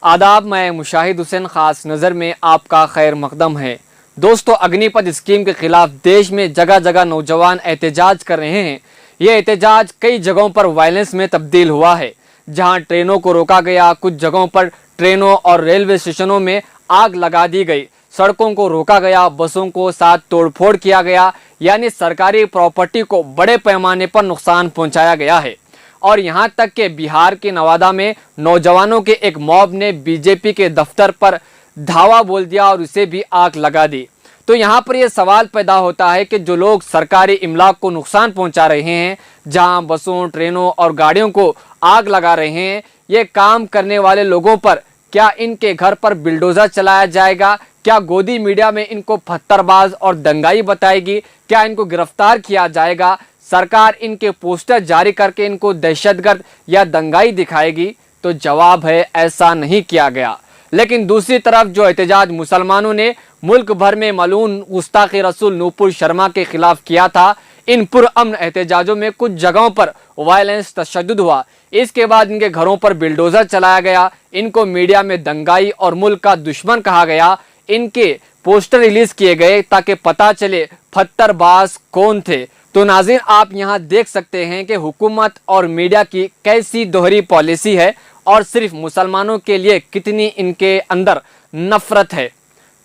आदाब, मैं मुशाहिद हुसैन खास नज़र में आपका खैर मकदम है। दोस्तों, अग्निपथ स्कीम के खिलाफ देश में जगह जगह नौजवान एहतजाज कर रहे हैं। ये एहतजाज कई जगहों पर वायलेंस में तब्दील हुआ है। जहां ट्रेनों को रोका गया, कुछ जगहों पर ट्रेनों और रेलवे स्टेशनों में आग लगा दी गई, सड़कों को रोका गया, बसों को साथ तोड़फोड़ किया गया, यानी सरकारी प्रॉपर्टी को बड़े पैमाने पर नुकसान पहुंचाया गया है। और यहां तक कि बिहार के नवादा में नौजवानों के एक मॉब ने बीजेपी के दफ्तर पर धावा बोल दिया और उसे भी आग लगा दी। तो यहां पर यह सवाल पैदा होता है कि जो लोग सरकारी इमलाक को नुकसान पहुंचा रहे हैं, जहां बसों, ट्रेनों और गाड़ियों को आग लगा रहे हैं, ये काम करने वाले लोगों पर क्या इनके घर पर बिल्डोजर चलाया जाएगा? क्या गोदी मीडिया में इनको पत्थरबाज और दंगाई बताएगी? क्या इनको गिरफ्तार किया जाएगा? सरकार इनके पोस्टर जारी करके इनको दहशतगर्द या दंगाई दिखाएगी? तो जवाब है, ऐसा नहीं किया गया। लेकिन दूसरी तरफ जो एहतजाज मुसलमानों ने मुल्क भर में मलून गुस्ताखी रसूल नूपुर शर्मा के खिलाफ किया था, इन पुरअमन एहतजाजों में कुछ जगहों पर वायलेंस, तशद्दुद हुआ। इसके बाद इनके घरों पर बिल्डोजर चलाया गया, इनको मीडिया में दंगाई और मुल्क का दुश्मन कहा गया, इनके पोस्टर रिलीज किए गए ताकि पता चले पत्थरबाज कौन थे। तो नाज़रीन, आप यहाँ देख सकते हैं कि हुकूमत और मीडिया की कैसी दोहरी पॉलिसी है और सिर्फ मुसलमानों के लिए कितनी इनके अंदर नफरत है।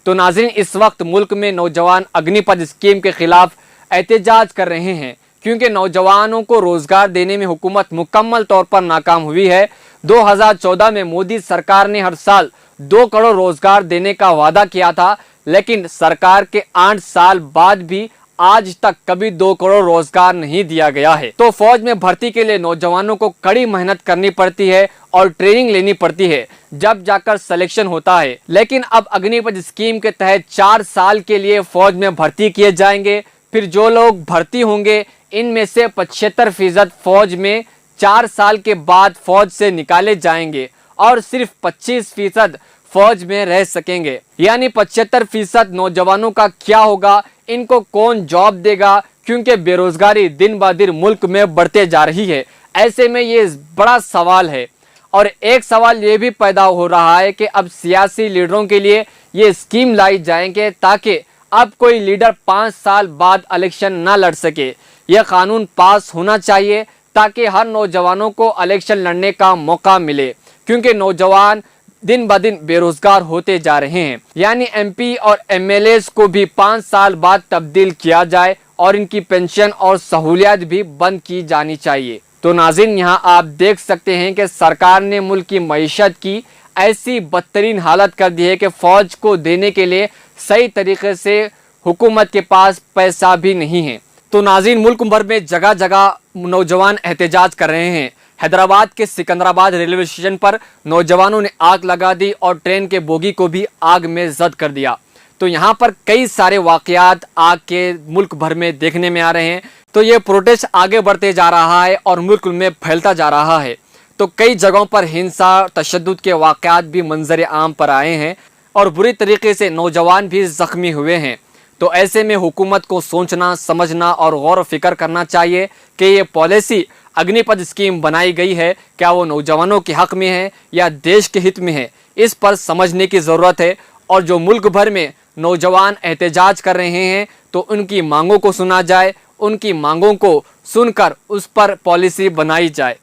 तो नाज़रीन, इस वक्त मुल्क में नौजवान अग्निपथ स्कीम के खिलाफ एहतजाज कर रहे हैं क्योंकि नौजवानों को रोजगार देने में हुकूमत मुकम्मल तौर पर नाकाम हुई है। 2014 में मोदी सरकार ने हर साल 2 करोड़ रोजगार देने का वादा किया था, लेकिन सरकार के 8 साल बाद भी आज तक कभी 2 करोड़ रोजगार नहीं दिया गया है। तो फौज में भर्ती के लिए नौजवानों को कड़ी मेहनत करनी पड़ती है और ट्रेनिंग लेनी पड़ती है, जब जाकर सिलेक्शन होता है। लेकिन अब अग्निपथ स्कीम के तहत 4 साल के लिए फौज में भर्ती किए जाएंगे। फिर जो लोग भर्ती होंगे, इनमें से 75% फौज में 4 साल के बाद फौज से निकाले जाएंगे और सिर्फ 25% फौज में रह सकेंगे। यानी 75% नौजवानों का क्या होगा? इनको कौन जॉब देगा? क्योंकि बेरोजगारी दिन ब दिन मुल्क में बढ़ते जा रही है। ऐसे में ये बड़ा सवाल है। और एक सवाल ये भी पैदा हो रहा है कि अब सियासी लीडरों के लिए ये स्कीम लाई जाएंगे ताकि अब कोई लीडर 5 साल बाद इलेक्शन ना लड़ सके। यह कानून पास होना चाहिए ताकि हर नौजवानों को इलेक्शन लड़ने का मौका मिले, क्योंकि नौजवान दिन ब दिन बेरोजगार होते जा रहे हैं। यानी एमपी और एमएलए को भी 5 साल बाद तब्दील किया जाए और इनकी पेंशन और सहूलियत भी बंद की जानी चाहिए। तो नाज़रीन, यहाँ आप देख सकते हैं कि सरकार ने मुल्क की मईशत की ऐसी बदतरीन हालत कर दी है कि फौज को देने के लिए सही तरीके से हुकूमत के पास पैसा भी नहीं है। तो नाज़रीन, मुल्क भर में जगह जगह नौजवान एहतजाज कर रहे हैं। हैदराबाद के सिकंदराबाद रेलवे स्टेशन पर नौजवानों ने आग लगा दी और ट्रेन के बोगी को भी आग में जद कर दिया। तो यहाँ पर कई सारे वाकयात आग के मुल्क भर में देखने में आ रहे हैं। तो ये प्रोटेस्ट आगे बढ़ते जा रहा है और मुल्क में फैलता जा रहा है। तो कई जगहों पर हिंसा, तशद्दुद के वाकयात भी मंजर आम पर आए हैं और बुरी तरीके से नौजवान भी जख्मी हुए हैं। तो ऐसे में हुकूमत को सोचना, समझना और गौर फिक्र करना चाहिए कि ये पॉलिसी अग्निपथ स्कीम बनाई गई है, क्या वो नौजवानों के हक में है या देश के हित में है? इस पर समझने की ज़रूरत है। और जो मुल्क भर में नौजवान एहतजाज कर रहे हैं, तो उनकी मांगों को सुना जाए, उनकी मांगों को सुनकर उस पर पॉलिसी बनाई जाए।